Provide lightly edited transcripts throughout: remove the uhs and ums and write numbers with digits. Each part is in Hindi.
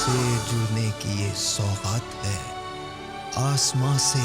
से जुड़ने की ये सौगात है, आसमां से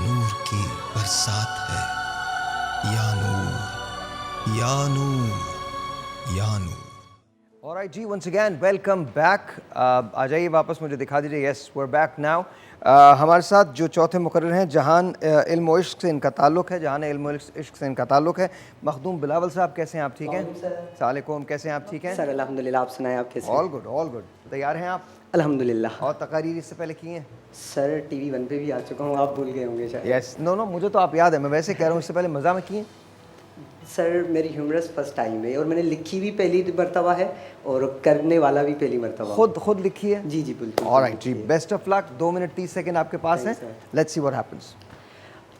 नूर की बरसात है। या नूर, या नूर, या नूर। Alright जी, once again welcome back. आ जाइए वापस, मुझे दिखा दीजिए. Yes, we're back now. हमारे साथ जो चौथे मुकर्रर हैं, जहान इल्म व इश्क से इनका ताल्लुक़ है, जहान इल्म व इश्क से इनका ताल्लुक़ है. मखदूम बिलावल साहब, कैसे हैं आप? ठीक हैं? सलाम, कैसे हैं आप? ठीक हैं सर? अल्हम्दुलिल्लाह, आप सुनाएं, आप कैसे हैं? All good, all good. तैयार हैं आप? अल्हम्दुलिल्लाह. और तकारीर इससे पहले की हैं? सर टीवी वन पे भी आ चुका हूँ, आप भूल गए होंगे शायद. यस, नो नो, मुझे तो आप याद है. मैं वैसे कह रहा हूँ, इससे पहले मज़ा में किए? सर मेरी ह्यूमरस फर्स्ट टाइम है और मैंने लिखी भी पहली मरतबा है और करने वाला भी पहली मरतबा. खुद लिखी है? जी जी बिल्कुल. ऑलराइट जी, best of luck. 2 minute 30 second आपके पास है. Let's see what happens.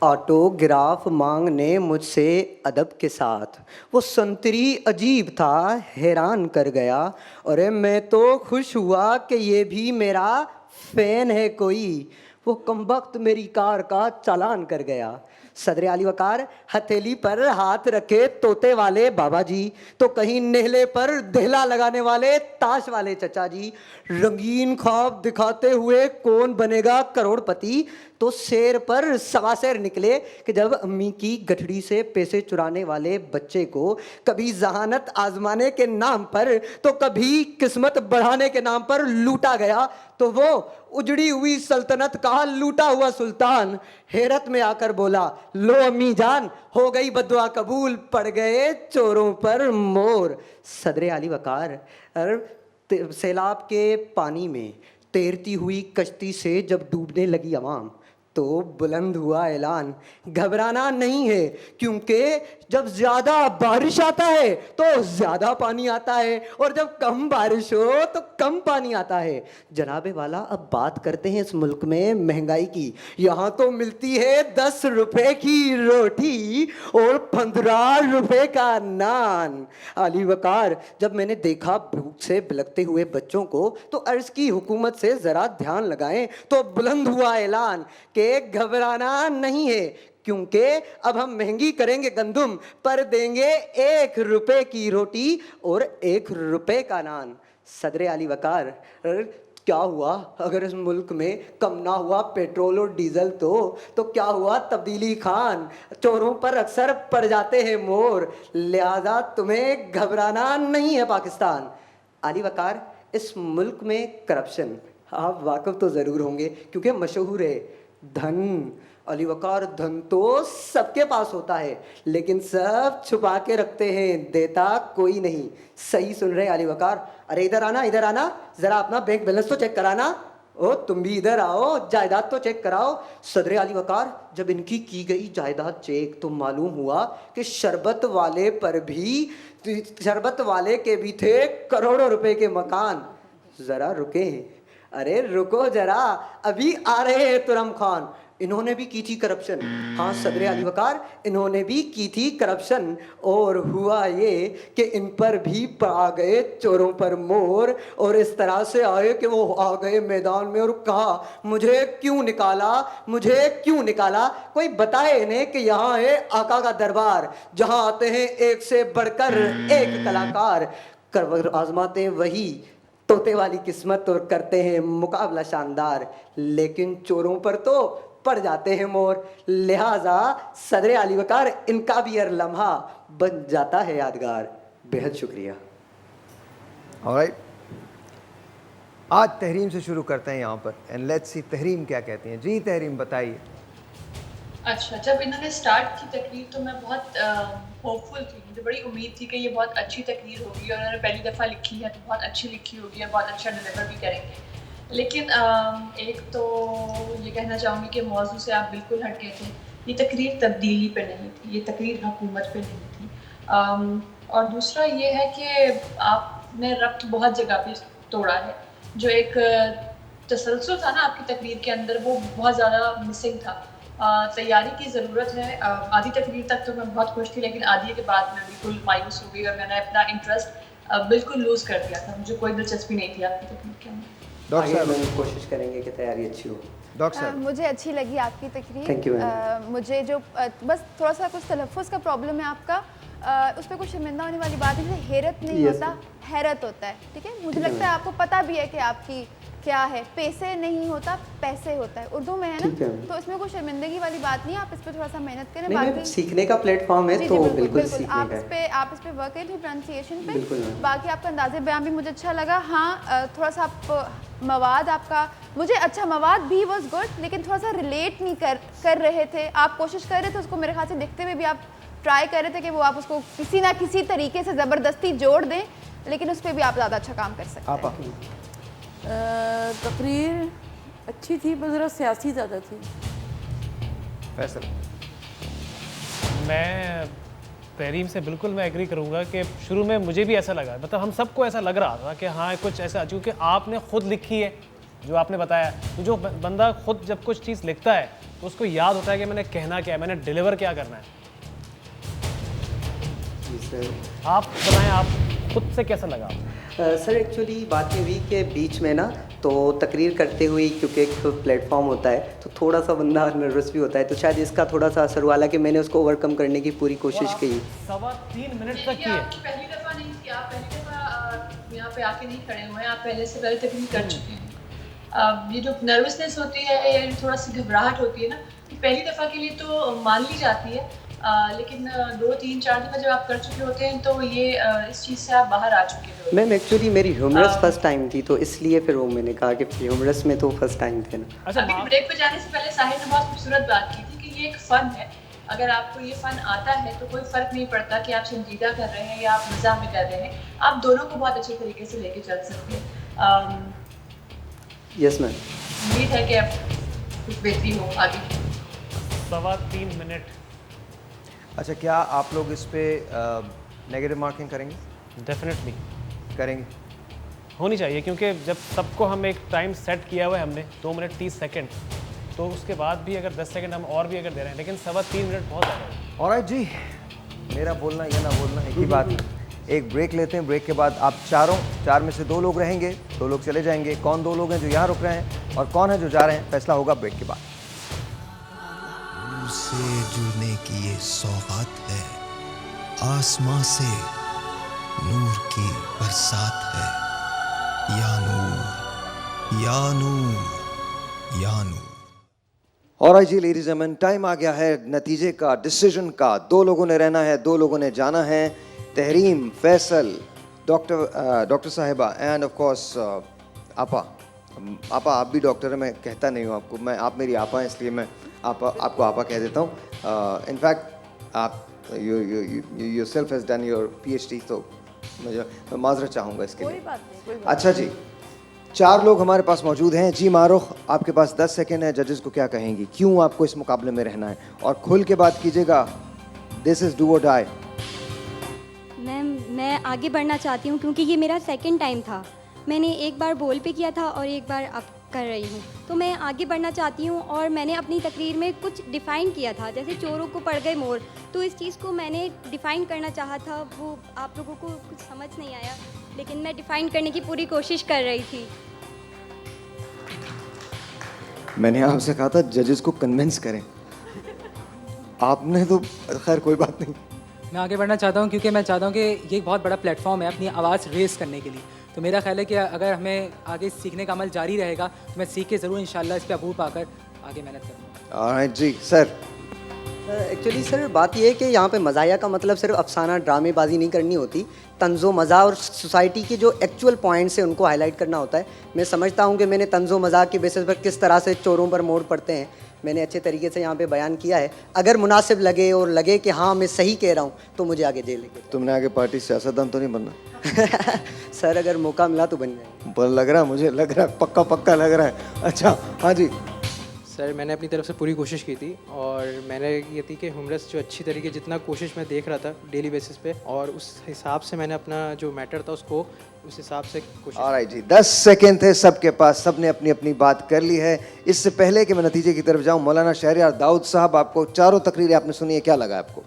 Autograph मांगने मुझसे अदब के साथ, वो संतरी अजीब था, हैरान कर गया. अरे मैं तो खुश हुआ कि ये भी मेरा फ़ैन है कोई. वो कमबख्त मेरी कार का चालान कर गया. सदर आली वकार हथेली पर हाथ रखे तोते वाले बाबा जी, तो कहीं नेहले पर देहला लगाने वाले ताश वाले चचा जी. रंगीन ख्वाब दिखाते हुए कौन बनेगा करोड़पति, तो शेर पर सवा शेर निकले कि जब अम्मी की गठड़ी से पैसे चुराने वाले बच्चे को कभी जहानत आजमाने के नाम पर तो कभी किस्मत बढ़ाने के नाम पर लूटा गया, तो वो उजड़ी हुई सल्तनत का लूटा हुआ सुल्तान हैरत में आकर बोला, लो अम्मी जान, हो गई बद्दुआ कबूल, पड़ गए चोरों पर मोर. सदर आली वकार सैलाब के पानी में तैरती हुई कश्ती से जब डूबने लगी अवाम, तो बुलंद हुआ ऐलान, घबराना नहीं है, क्योंकि जब ज़्यादा बारिश आता है तो ज़्यादा पानी आता है और जब कम बारिश हो तो कम पानी आता है. जनाबे वाला, अब बात करते हैं इस मुल्क में महंगाई की. यहाँ तो मिलती है 10 रुपए की रोटी और 15 रुपए का नान. आली वकार, जब मैंने देखा भूख से बिलखते हुए बच्चों को, तो अर्ज की हुकूमत से ज़रा ध्यान लगाएं, तो बुलंद हुआ ऐलान कि घबराना नहीं है, क्योंकि अब हम महंगी करेंगे गंदुम, पर देंगे 1 रुपए की रोटी और 1 रुपए का नान. सदर आली वकार, क्या हुआ अगर इस मुल्क में कम ना हुआ पेट्रोल और डीजल, तो क्या हुआ तब्दीली खान, चोरों पर अक्सर पड़ जाते हैं मोर, लिहाजा तुम्हें घबराना नहीं है पाकिस्तान. आली वकार, इस मुल्क में करप्शन आप वाकिफ तो ज़रूर होंगे, क्योंकि मशहूर है धन. अली वकार, धन तो सबके पास होता है, लेकिन सब छुपा के रखते हैं, देता कोई नहीं. सही सुन रहे अली वकार. अरे इधर आना, जरा अपना बैंक बैलेंस तो चेक कराना. ओ तुम भी इधर आओ, जायदाद तो चेक कराओ. सदर अली वकार, जब इनकी की गई जायदाद चेक, तो मालूम हुआ कि शरबत वाले के भी थे करोड़ों रुपए के मकान. जरा रुके, अरे रुको जरा, अभी आ रहे हैं तुरम खान. इन्होंने भी की थी करप्शन. हाँ सदर अली वकार, इन्होंने भी की थी करप्शन, और हुआ ये कि इन पर भी आ गए चोरों पर मोर, और इस तरह से आए कि वो आ गए मैदान में और कहा, मुझे क्यों निकाला. कोई बताए इन्हें कि यहाँ है आका का दरबार, जहाँ आते हैं एक से बढ़कर एक कलाकार, आजमाते वही तोते वाली किस्मत और करते हैं मुकाबला शानदार, लेकिन चोरों पर तो पड़ जाते हैं मोर. लिहाजा सदर आली वकार, इनका भी हर लम्हा बन जाता है यादगार. बेहद शुक्रिया. ऑलराइट, आज तहरीम से शुरू करते हैं यहाँ पर, एंड लेट्स सी तहरीम क्या कहती हैं. जी तहरीम, बताइए. अच्छा, जब इन्होंने स्टार्ट की तकरीर तो मैं बहुत होपफुल थी, मुझे बड़ी उम्मीद थी कि ये बहुत अच्छी तकरीर होगी, और उन्होंने पहली दफ़ा लिखी है तो बहुत अच्छी लिखी होगी और बहुत अच्छा डिलीवर भी करेंगे. लेकिन एक तो ये कहना चाहूँगी कि मौजू से आप बिल्कुल हट गए थे. ये तकरीर तब्दीली पे नहीं थी, ये तकरीर हुकूमत पे नहीं थी. और दूसरा ये है कि आपने रब्त बहुत जगह पे तोड़ा है. जो एक तसलसल था ना आपकी तकरीर के अंदर, वो बहुत ज़्यादा मिसिंग था. तैयारी की ज़रूरत है. आधी तकरीर तक तो मैं बहुत खुश थी, लेकिन आधी के बाद मैं बिल्कुल मायूस हो गई और मैंने अपना इंटरेस्ट बिल्कुल लूज़ कर दिया था. मुझे कोई दिलचस्पी नहीं थी आपकी तकरीर के अंदर. डॉक्टर साहब, हम कोशिश करेंगे कि तैयारी अच्छी हो. डॉक्टर साहब, मुझे अच्छी लगी आपकी तकरीर. Thank you. मुझे जो बस थोड़ा सा कुछ तलफ़्फ़ुज़ का प्रॉब्लम है आपका, उस पर कुछ शर्मिंदा होने वाली बात है, जैसे हैरत नहीं Yes, होता, हैरत होता है, ठीक है। मुझे लगता है आपको पता भी है कि आपकी क्या है, पैसे नहीं होता, पैसे होता है, उर्दू में है ठीक ना, है। तो इसमें कोई शर्मिंदगी वाली बात नहीं है, आप इस पर थोड़ा सा मेहनत करें। नहीं, बाकी सीखने का प्लेटफॉर्म है जी, तो जी, बिल्कुल सीखने आप का इस है। पे वर्क करें थोड़ी प्रोनाउंसिएशन पे। बिल्कुल मैम। बाकी आपका अंदाज़े बयान भी मुझे अच्छा लगा। हाँ, थोड़ा सा आप मवाद आपका, मुझे अच्छा मवाद भी वॉज गुड, लेकिन थोड़ा सा रिलेट नहीं कर रहे थे आप। कोशिश कर रहे थे उसको, मेरे ख्याल से देखते हुए भी आप ट्राई कर रहे थे कि वो आप उसको किसी ना किसी तरीके से ज़बरदस्ती जोड़ दें, लेकिन उस पर भी आप ज़्यादा अच्छा काम कर सकते आपा हैं। तकरीर अच्छी थी, पर ज़रा सियासी ज़्यादा थी। फैसल मैं तहरीम से बिल्कुल मैं एग्री करूंगा कि शुरू में मुझे भी ऐसा लगा, मतलब हम सबको ऐसा लग रहा था कि हाँ कुछ ऐसा, क्योंकि आपने खुद लिखी है जो आपने बताया। तो जो बंदा खुद जब कुछ चीज़ लिखता है तो उसको याद होता है कि मैंने कहना क्या है, मैंने डिलीवर क्या करना है। जी सर। आप बताएं, आप खुद से कैसा लगा आपको? सर एक्चुअली बात ये हुई कि बीच में ना तो तकरीर करते हुए, क्योंकि एक प्लेटफॉर्म होता है तो थोड़ा सा बंदा नर्वस भी होता है, तो शायद इसका थोड़ा सा असर हुआ। हालांकि मैंने उसको ओवरकम करने की पूरी कोशिश की। 3.25 मिनट तक ये की है। आपकी पहली दफ़ा नहीं थी, आप पहली दफ़ा यहाँ पे आके नहीं खड़े हुए हैं, आप पहले से पहले तकरीर कर चुके हैं। ये जो नर्वसनेस होती है या थोड़ा सी घबराहट होती है ना, ये पहली दफ़ा के लिए तो मान ली जाती है, लेकिन 2, 3, 4 दफ़ा जब आप कर चुके होते हैं तो ये इस चीज़ से आप बाहर आ चुके हो। मैम एक्चुअली मेरी ह्यूमरस फर्स्ट टाइम थी, तो इसलिए फिर वो मैंने कहा कि ह्यूमरस में तो फर्स्ट टाइम थे ना। अच्छा, अभी ब्रेक पे जाने से पहले साहिल ने बहुत खूबसूरत बात की थी कि ये एक फ़न है। अगर आपको ये फ़न आता है तो कोई फ़र्क नहीं पड़ता कि आप संजीदा कर रहे हैं या आप मज़ाक में कर रहे हैं, आप दोनों को बहुत अच्छे तरीके से लेके चल सकते हैं। Yes ma'am. उम्मीद है कि अब कुछ बेहतरी हो आगे। 3.25 मिनट। अच्छा, क्या आप लोग इस पे नेगेटिव मार्किंग करेंगे? डेफिनेटली करेंगे। होनी चाहिए, क्योंकि जब सबको हम एक टाइम सेट किया हुआ है हमने 2 मिनट 30 सेकंड, तो उसके बाद भी अगर 10 सेकंड हम और भी अगर दे रहे हैं, लेकिन 3.25 मिनट बहुत ज़्यादा है। ऑलराइट जी, मेरा बोलना या ना बोलना एक ही बात है। एक ब्रेक लेते हैं, ब्रेक के बाद आप चार में से 2 लोग रहेंगे, 2 लोग चले जाएंगे। कौन 2 लोग हैं जो यहाँ रुक रहे हैं और कौन है जो जा रहे हैं, फैसला होगा ब्रेक के बाद। नूर से जुड़ने की ये सौगात है, आसमां से नूर की बरसात है। या नूर, या नूर, या नूर। ऑलराइट जी लेडीज एंड जेंटलमैन, टाइम आ गया है नतीजे का, डिसीजन का। 2 लोगों ने रहना है, 2 लोगों ने जाना है। तहरीम, फैसल, डॉक्टर साहिबा एंड ऑफ कोर्स आपा। आप भी डॉक्टर है, मैं कहता नहीं हूँ आपको, आप मेरी आपा हैं, इसलिए मैं आपको आपा कह देता हूँ। इनफैक्ट आप yourself has done your PhD, तो मैं माजरत चाहूँगा इसके लिए। अच्छा जी, 4 लोग हमारे पास मौजूद हैं। जी मारुख, आपके पास 10 सेकेंड है, जजेस को क्या कहेंगी, क्यों आपको इस मुकाबले में रहना है, और खुल के बात कीजिएगा। दिस इज़ डू और डाई। मैम, मैं आगे बढ़ना चाहती हूँ क्योंकि ये मेरा सेकंड टाइम था। मैंने एक बार बोल पे किया था और एक बार अब कर रही हूँ, तो मैं आगे बढ़ना चाहती हूँ। और मैंने अपनी तकरीर में कुछ डिफ़ाइन किया था, जैसे चोरों को पड़ गए मोर, तो इस चीज़ को मैंने डिफ़ाइन करना चाहा था, वो आप लोगों को कुछ समझ नहीं आया, लेकिन मैं डिफ़ाइन करने की पूरी कोशिश कर रही थी। मैंने आपसे कहा था जजेस को कन्विंस करें, आपने तो खैर कोई बात नहीं। मैं आगे बढ़ना चाहता हूँ क्योंकि मैं चाहता हूँ कि ये एक बहुत बड़ा प्लेटफॉर्म है अपनी आवाज़ रेस करने के लिए। तो मेरा ख्याल है कि अगर हमें आगे सीखने का अमल जारी रहेगा तो मैं सीख के ज़रूर इंशाल्लाह इस पर अबूर पाकर आगे मेहनत करूँगा। ऑलराइट जी सर। एक्चुअली सर बात ये है कि यहाँ पे मज़ाया का मतलब सिर्फ अफसाना ड्रामेबाजी नहीं करनी होती, तंज़ो मज़ा और सोसाइटी के जो एक्चुअल पॉइंट्स हैं उनको हाईलाइट करना होता है। मैं समझता हूँ कि मैंने तंज़ो मज़ा के बेसिस पर किस तरह से चोरों पर मोड़ पड़ते हैं मैंने अच्छे तरीके से यहाँ पे बयान किया है। अगर मुनासिब लगे और लगे कि हाँ मैं सही कह रहा हूँ तो मुझे आगे जेल लेके तुमने आगे पार्टी सियासतदान तो नहीं बनना? सर अगर मौका मिला तो बन जाएगा। पर लग रहा है, मुझे लग रहा है, पक्का लग रहा है। अच्छा हाँ जी सर, मैंने अपनी तरफ से पूरी कोशिश की थी और मैंने ये थी कि ह्यूमरस जो अच्छी तरीके जितना कोशिश मैं देख रहा था डेली बेसिस पे, और उस हिसाब से मैंने अपना जो मैटर था उसको उस हिसाब से कोशिश। ऑलराइट जी, 10 सेकेंड थे सबके पास, सबने अपनी अपनी बात कर ली है। इससे पहले कि मैं नतीजे की तरफ जाऊं, मौलाना शहरियार दाऊद साहब, आपको चारों तकरीरें आपने सुनी है, क्या लगा आपको?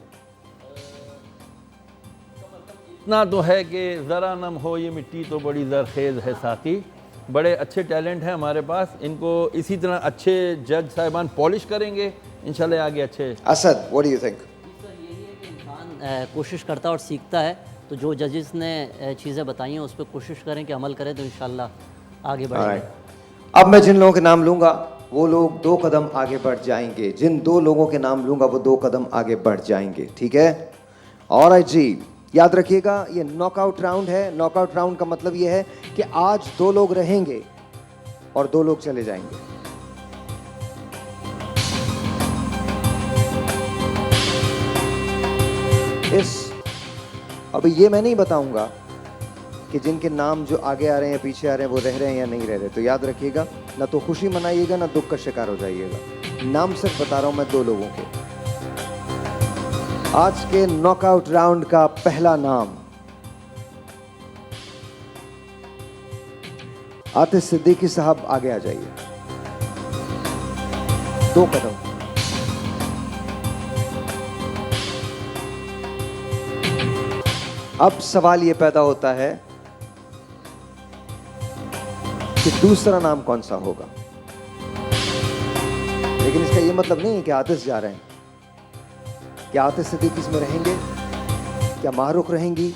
इतना तो है कि ज़रा नम हो ये मिट्टी तो बड़ी ज़रखेज़ है साथी। बड़े अच्छे टैलेंट हैं हमारे पास, इनको इसी तरह अच्छे जज साहिबान पॉलिश करेंगे, इंशाल्लाह आगे अच्छे। Asad, what do you think? Sir यही है कि इंसान कोशिश करता है और सीखता है। तो जो जजेस ने चीज़ें बताई हैं उस पर कोशिश करें कि अमल करें तो इंशाल्लाह आगे बढ़ेंगे। अब मैं जिन लोगों के नाम लूंगा वो लोग 2 कदम आगे बढ़ जाएंगे। जिन 2 लोगों के नाम लूंगा वो 2 कदम आगे बढ़ जाएंगे, ठीक है? ऑलराइट जी, याद रखिएगा ये नॉकआउट राउंड है। नॉकआउट राउंड का मतलब ये है कि आज 2 लोग रहेंगे और 2 लोग चले जाएंगे। अभी ये मैं नहीं बताऊंगा कि जिनके नाम जो आगे आ रहे हैं पीछे आ रहे हैं वो रह रहे हैं या नहीं रह रहे। तो याद रखिएगा, ना तो खुशी मनाइएगा ना दुख का शिकार हो जाइएगा। नाम सिर्फ बता रहा हूं मैं 2 लोगों के। आज के नॉकआउट राउंड का पहला नाम आतिश सिद्दीकी साहब, आगे आ जाइए 2 कदम। अब सवाल ये पैदा होता है कि दूसरा नाम कौन सा होगा। लेकिन इसका ये मतलब नहीं है कि आतिश जा रहे हैं। क्या आतिश सिद्दीकी इसमें रहेंगे? क्या माहरूख रहेंगी?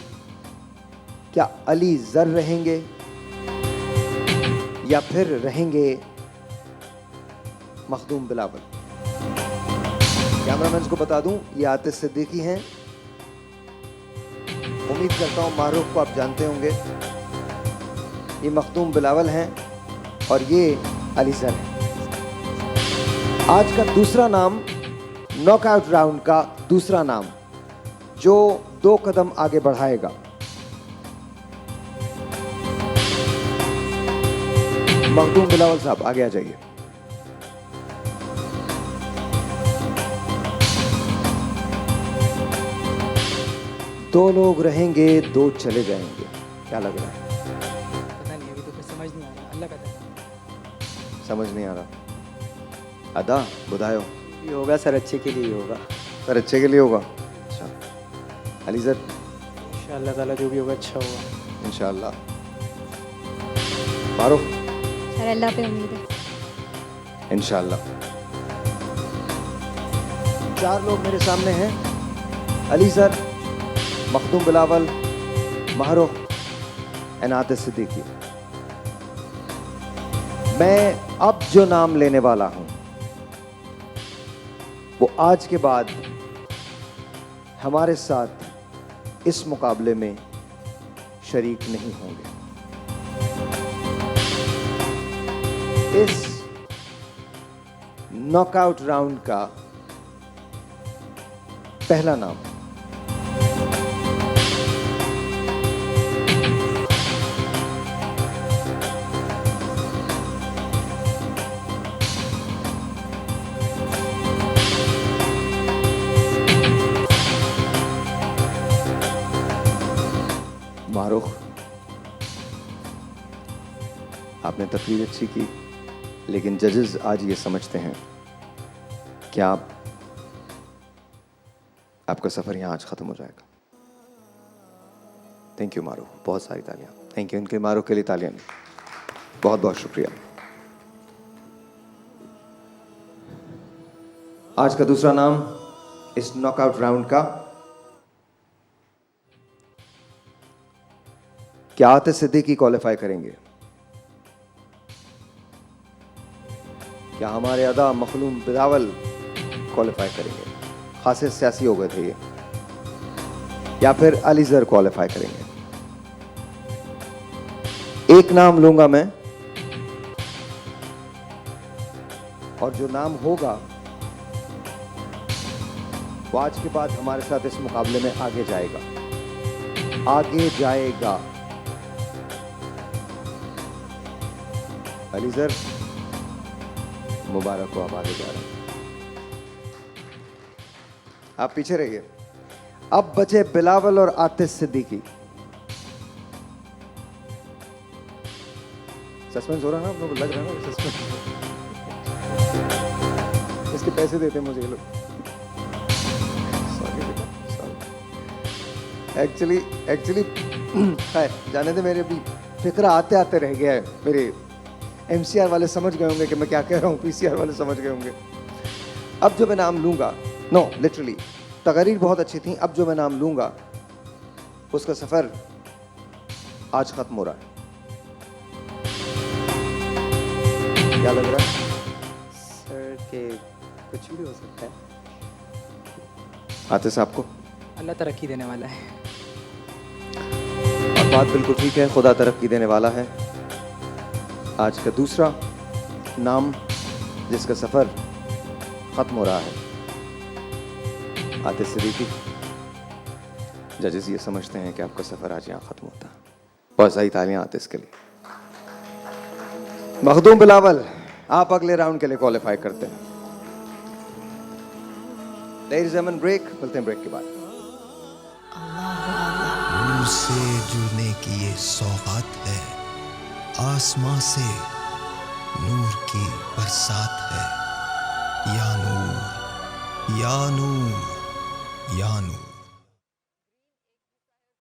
क्या अली जर रहेंगे? या फिर रहेंगे मखदूम बिलावल? कैमरामैन को बता दूं ये आतिश सिद्दीकी हैं। उम्मीद करता हूं मारूफ को आप जानते होंगे। ये मखदूम बिलावल हैं और ये अली जर हैं। आज का दूसरा नाम, नॉकआउट राउंड का दूसरा नाम जो 2 कदम आगे बढ़ाएगा, मखदूम बिलावल साहब आगे आ जाइए। दो लोग रहेंगे, 2 चले जाएंगे। क्या लग रहा है? पता नहीं, अभी तो कुछ समझ नहीं आ रहा। अल्लाह का करम। समझ नहीं आ रहा। अदा बुधायो ये होगा सर, अच्छे के लिए ही होगा। सर अच्छे के लिए होगा। अच्छा अली सर, इंशाअल्लाह ताला जो भी होगा अच्छा होगा इंशाअल्लाह। मारूफ, सर अल्लाह पे उम्मीद है। इंशाअल्लाह। 4 लोग मेरे सामने हैं, अली सर, मखदूम बिलावल, मारूफ एंड आतिश सिद्दीकी। मैं अब जो नाम लेने वाला हूं वो आज के बाद हमारे साथ इस मुकाबले में शरीक नहीं होंगे। इस नॉकआउट राउंड का पहला नाम मारूख। आपने तकरीर अच्छी की, लेकिन जजेस आज ये समझते हैं कि आपका सफ़र यहाँ आज ख़त्म हो जाएगा। थैंक यू मारूख, बहुत सारी तालियाँ। थैंक यू इनके मारूख के लिए तालियाँ। बहुत बहुत शुक्रिया। आज का दूसरा नाम इस नॉकआउट राउंड का, क्या आतिश सिद्दीकी क्वालिफाई करेंगे? क्या हमारे अदा मखदूम बिलावल क्वालिफाई करेंगे? खासे सियासी हो गए थे ये। या फिर अली जर क्वालिफाई करेंगे? एक नाम लूंगा मैं और जो नाम होगा वो आज के बाद हमारे साथ इस मुकाबले में आगे जाएगा। आगे जाएगा। अली सर मुबारक हो, आप आगे जा रहे हैं। आप पीछे रहिए। अब बचे बिलावल और आतिश सिद्दीकी। सस्पेंस हो रहा है ना आप लोगों को? लग रहा है ना सस्पेंस? इसके पैसे देते हैं मुझे ये लोग। एक्चुअली है, जाने दे, मेरे भी फिक्रा आते आते रह गया है। मेरे MCR वाले समझ गए होंगे कि मैं क्या कह रहा हूँ, PCR वाले समझ गए होंगे। अब जो मैं नाम लूंगा, नो लिटरली तकरीर बहुत अच्छी थी। अब जो मैं नाम लूँगा उसका सफ़र आज ख़त्म हो रहा है। क्या लग रहा है सर के कुछ भी हो सकता है। आतिश आपको? अल्लाह तरक्की देने वाला है। और बात बिल्कुल ठीक है, खुदा तरक्की देने वाला है। आज का दूसरा नाम जिसका सफ़र ख़त्म हो रहा है, आतिश सिद्दीकी। जजेस ये समझते हैं कि आपका सफ़र आज यहाँ ख़त्म होता है। बहुत सारी तालियां आतिश के लिए। मखदूम बिलावल, आप अगले राउंड के लिए क्वालिफाई करते हैं। लेडीज एंड ब्रेक, मिलते हैं ब्रेक के बाद। नूर से जुड़ने की ये सौगात है, आसमां से नूर की बरसात है। या नूर, या नूर, या नूर।